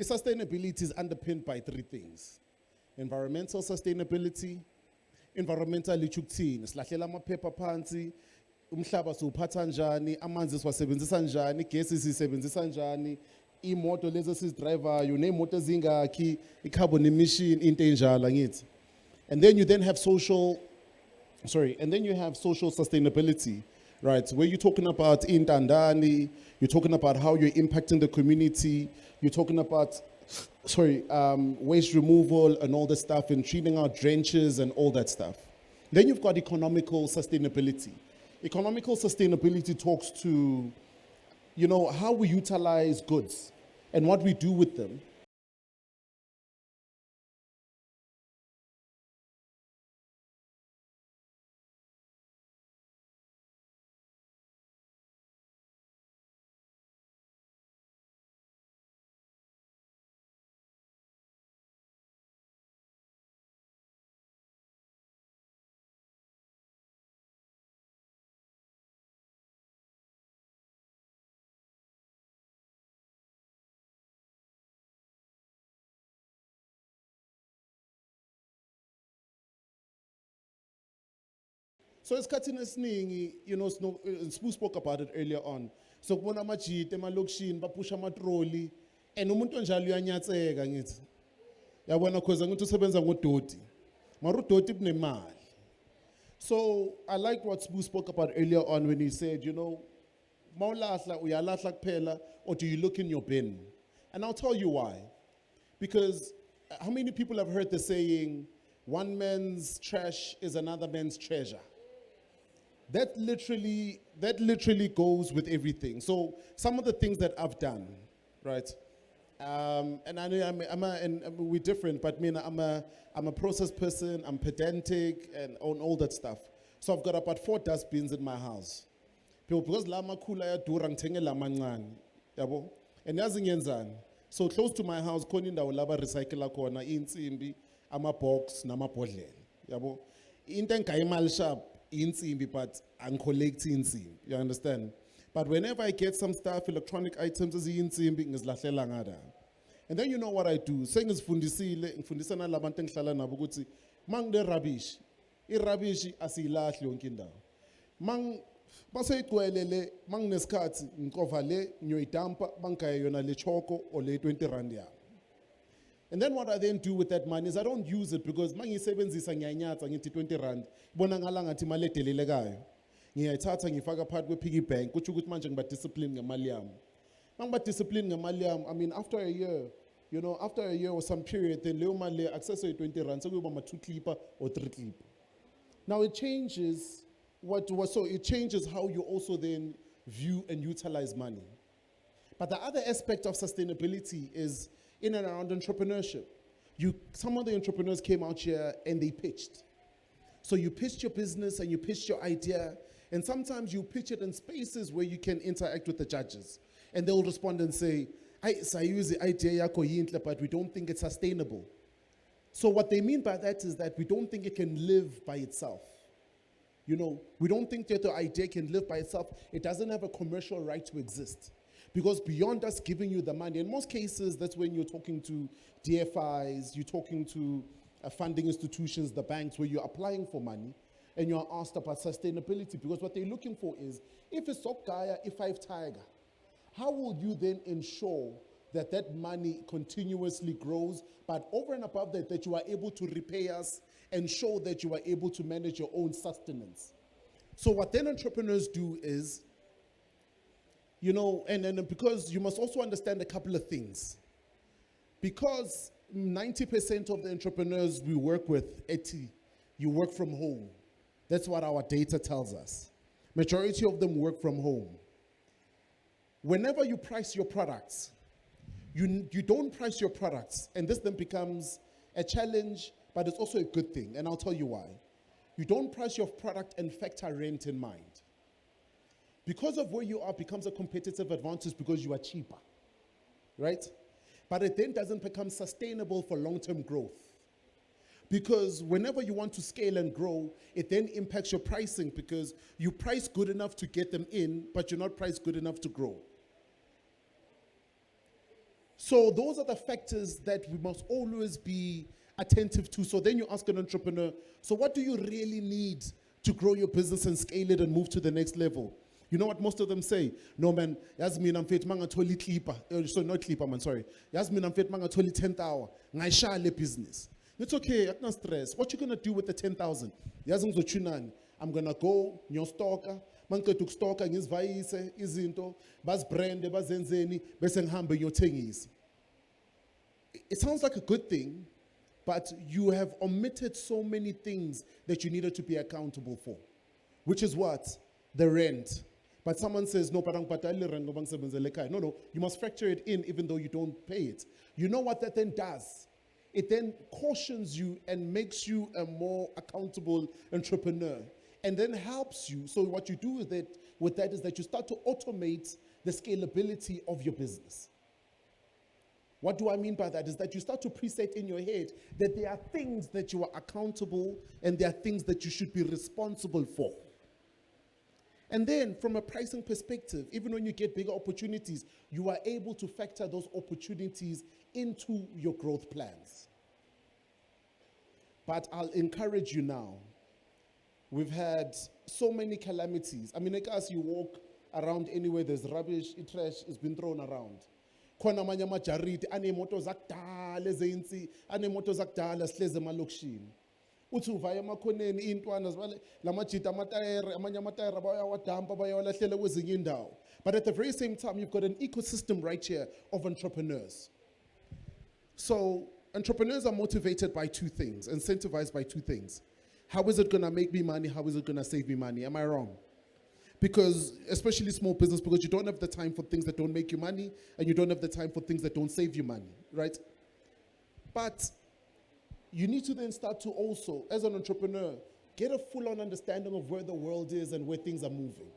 Sustainability is underpinned by three things: environmental sustainability, environmental ukuthini, silahlela amaphepha phansi, umhlaba siwuphatha njani, amanzi siwasebenzisa njani, igesi sisebenzisa njani, imoto lezi sizidrivayo, nemoto ezingakhi, i-carbon emission, into enjalo angithi. And then you have social sustainability, right? Where you're talking about intandani, you're talking about how you're impacting the community, you're talking about, waste removal and all this stuff, and treating out drenches and all that stuff. Then you've got economical sustainability. Economical sustainability talks to, how we utilize goods and what we do with them. So esikhathini esiningi, Sbu spoke about it earlier on. So kubona amajita emalokishini bapusha amatroli and umuntu onjalo uyanyatseka ngithi. Yabona because ngithi usebenza ngodoti. Mara udoti bunemali. So I liked what Sbu spoke about earlier on when he said, mawulahla uyalahla kuphela, or do you look in your bin? And I'll tell you why. Because how many people have heard the saying, one man's trash is another man's treasure? That literally goes with everything. So some of the things that I've done, right? And I know we're different, but I'm a process person. I'm pedantic and on all that stuff. So I've got about 4 dustbins in my house. Because lama kula ya durang tenge lama ngani, yabo. And yazi ngenzani. So close to my house, khona indawo laba recycle khona insimbi, ama box nama bodlela, yabo. Into engayimali sharp insimbi, but I'm collecting insimbi. You understand? But whenever I get some stuff, electronic items, insimbi ngizilahlela ngada. And then you know what I do? Ngifundisa nalabantu engihlala nabo ukuthi mangine rubbish, irubbish asiyilahli yonke indawo. Baseyigcwelele manginesikhathi ngikova le ngiyoyidampa bangaya yona le choko or le 20 rand yami. And then what I then do with that money is I don't use it because mangiyisebenzisa ngiyanyatsa ngithi 20 rand bonakala ngathi imali edelelekayo. Ngiyayithatha ngifaka phakathi kwe-piggy bank kuthi ukuthi manje ngiba discipline ngemali yami. Mangiba discipline ngemali yami, I mean after a year or some period, then leyo mali access to 20 rand sekuyoba ma 2 clipper or 3 clipper. Now it changes it changes how you also then view and utilize money. But the other aspect of sustainability is in and around entrepreneurship. Some of the entrepreneurs came out here and they pitched. So you pitched your business and you pitched your idea, and sometimes you pitch it in spaces where you can interact with the judges. And they'll respond and say, sayuzi idea yako yinhle, but we don't think it's sustainable. So what they mean by that is that we don't think it can live by itself. We don't think that the idea can live by itself. It doesn't have a commercial right to exist. Because beyond us giving you the money, in most cases, that's when you're talking to DFIs, you're talking to funding institutions, the banks, where you're applying for money, and you're asked about sustainability. Because what they're looking for is, if it's Sokaya, if I've Tiger, how will you then ensure that that money continuously grows, but over and above that, that you are able to repay us and show that you are able to manage your own sustenance? So what then entrepreneurs do is, and because you must also understand a couple of things. Because 90% of the entrepreneurs we work with, you work from home. That's what our data tells us. Majority of them work from home. Whenever you price your products, you don't price your products, and this then becomes a challenge, but it's also a good thing, and I'll tell you why. You don't price your product and factor rent in mind. Because of where you are becomes a competitive advantage because you are cheaper, right? But it then doesn't become sustainable for long-term growth. Because whenever you want to scale and grow, it then impacts your pricing because you price good enough to get them in, but you're not priced good enough to grow. So those are the factors that we must always be attentive to. So then you ask an entrepreneur, so what do you really need to grow your business and scale it and move to the next level? You know what most of them say? No man, Yasmin I'm fit manga totally clipper. So not clipper man, sorry. Yasmin I'm fit manga totally 10,000. Ngai shale business. It's okay, I can't stress. What you gonna do with the 10,000? Yazim zochunan. I'm gonna go, nyo stalker. Manke tuk stalker ngizvayise izinto, bas brand, bas enzeni, bese ngihambe ngiyothengisa. It sounds like a good thing, but you have omitted so many things that you needed to be accountable for. Which is what? The rent. But someone says, no, no, you must factor it in even though you don't pay it. You know what that then does? It then cautions you and makes you a more accountable entrepreneur and then helps you. So what you do with that is that you start to automate the scalability of your business. What do I mean by that? Is that you start to preset in your head that there are things that you are accountable and there are things that you should be responsible for. And then from a pricing perspective, even when you get bigger opportunities, you are able to factor those opportunities into your growth plans. But I'll encourage you now. We've had so many calamities. I mean, like as you walk around anywhere, there's rubbish, trash is been thrown around. Khona amanye amajariti anemoto zakudala ezensi, anemoto zakudala sihleze emalokishini. Uthi uvaya emakhoneni intwana lamajita amatayere amanye amatayere bayawadampa bayawalahlela kwezinye indawo. But at the very same time, you've got an ecosystem right here of entrepreneurs. So entrepreneurs are motivated by two things, incentivized by two things. How is it going to make me money? How is it going to save me money? Am I wrong? Because, especially small business, because you don't have the time for things that don't make you money, and you don't have the time for things that don't save you money, right? But you need to then start to also, as an entrepreneur, get a full-on understanding of where the world is and where things are moving.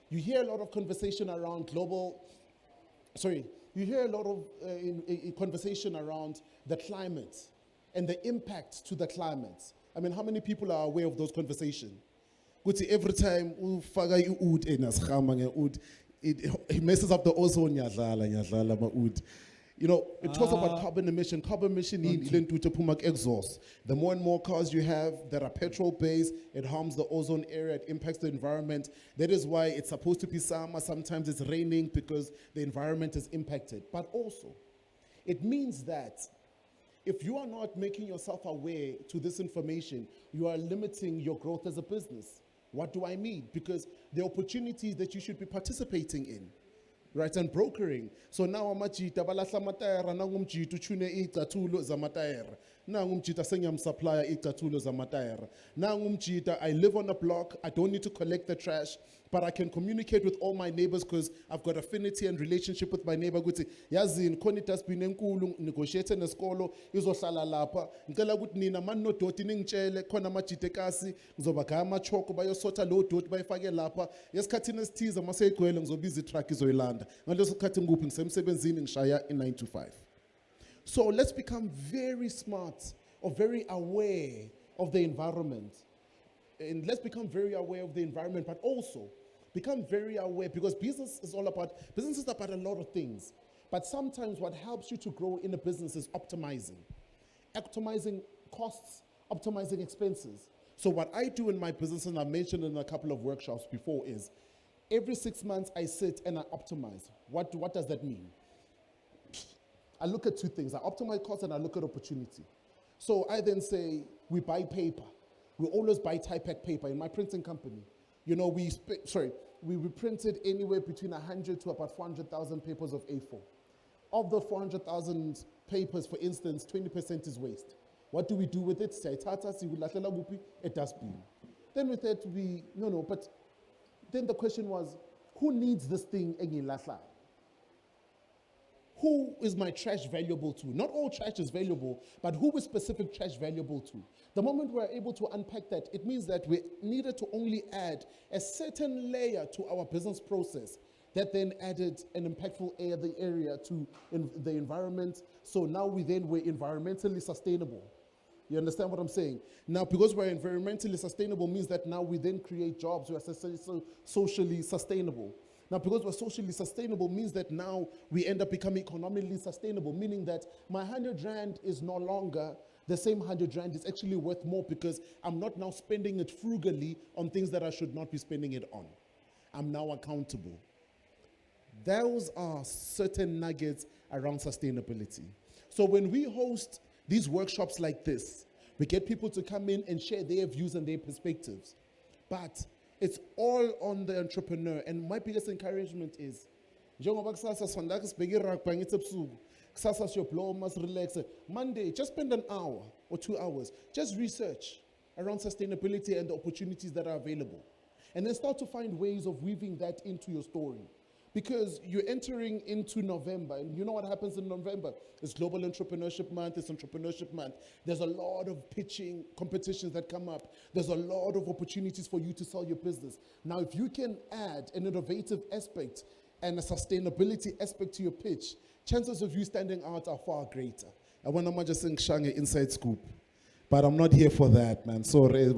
You hear a lot of conversation around you hear a lot of conversation around the climate and the impact to the climate. I mean, how many people are aware of those conversations? Every time it messes up the ozone. You know, it talks about carbon emission. Carbon emission exhaust. The more and more cars you have that are petrol-based, it harms the ozone area, it impacts the environment. That is why it's supposed to be summer. Sometimes it's raining because the environment is impacted. But also, it means that if you are not making yourself aware to this information, you are limiting your growth as a business. What do I mean? Because the opportunities that you should be participating in, right, and brokering. So now amajita balahla amatayera nangumjita uchune izicathulo zamatayera. Nangumjita senyamsupplier izicathulo zamatayera. Nangumjita I live on a block, I don't need to collect the trash, but I can communicate with all my neighbors because I've got affinity and relationship with my neighbor. Ukuthi yazini khona idustbin enkulu negotiate nesikolo izohlala lapha. Ngicela ukuthi nina manodoti ningitshele khona amajita ekasi ngizoba gaya amachoko bayosotha lo doti bayifake lapha. Yesikhathini esithize mase igcwele ngizobiza itruck izoyilanda. Ngaleso sikhathi ngikuphi ngisemsebenzini ngishaya i9 to 5. So let's become very smart or very aware of the environment. And let's become very aware of the environment, but also become very aware, because business is about a lot of things. But sometimes what helps you to grow in a business is optimizing. Optimizing costs, optimizing expenses. So what I do in my business, and I mentioned in a couple of workshops before, is every 6 months I sit and I optimize. What does that mean? I look at two things. I optimize costs and I look at opportunity. So I then say, we buy paper. We always buy tie-pack paper in my printing company. You know, we printed anywhere between 100 to about 400,000 papers of A4. Of the 400,000 papers, for instance, 20% is waste. What do we do with it? It does bin. Then we thought but then the question was, who needs this thing? Who is my trash valuable to? Not all trash is valuable, but who is specific trash valuable to? The moment we're able to unpack that, it means that we needed to only add a certain layer to our business process that then added an impactful area to the environment. So now we're environmentally sustainable. You understand what I'm saying? Now, because we're environmentally sustainable means that now we then create jobs who are socially sustainable. Now, because we're socially sustainable means that now we end up becoming economically sustainable, meaning that my 100 Rand is no longer the same 100 Rand. It's actually worth more because I'm not now spending it frugally on things that I should not be spending it on. I'm now accountable. Those are certain nuggets around sustainability. So when we host these workshops like this, we get people to come in and share their views and their perspectives. But it's all on the entrepreneur. And my biggest encouragement is, njengoba kusasa sondaga sibheke irugby ngithi ebusuku, kusasa siyoblow mas relax. Monday, just spend an hour or 2 hours. Just research around sustainability and the opportunities that are available. And then start to find ways of weaving that into your story. Because you're entering into November, and you know what happens in November? It's Global Entrepreneurship Month, it's Entrepreneurship Month. There's a lot of pitching competitions that come up. There's a lot of opportunities for you to sell your business. Now, if you can add an innovative aspect and a sustainability aspect to your pitch, chances of you standing out are far greater. I want to just saying Shange inside scoop. But I'm not here for that, man. Sorry,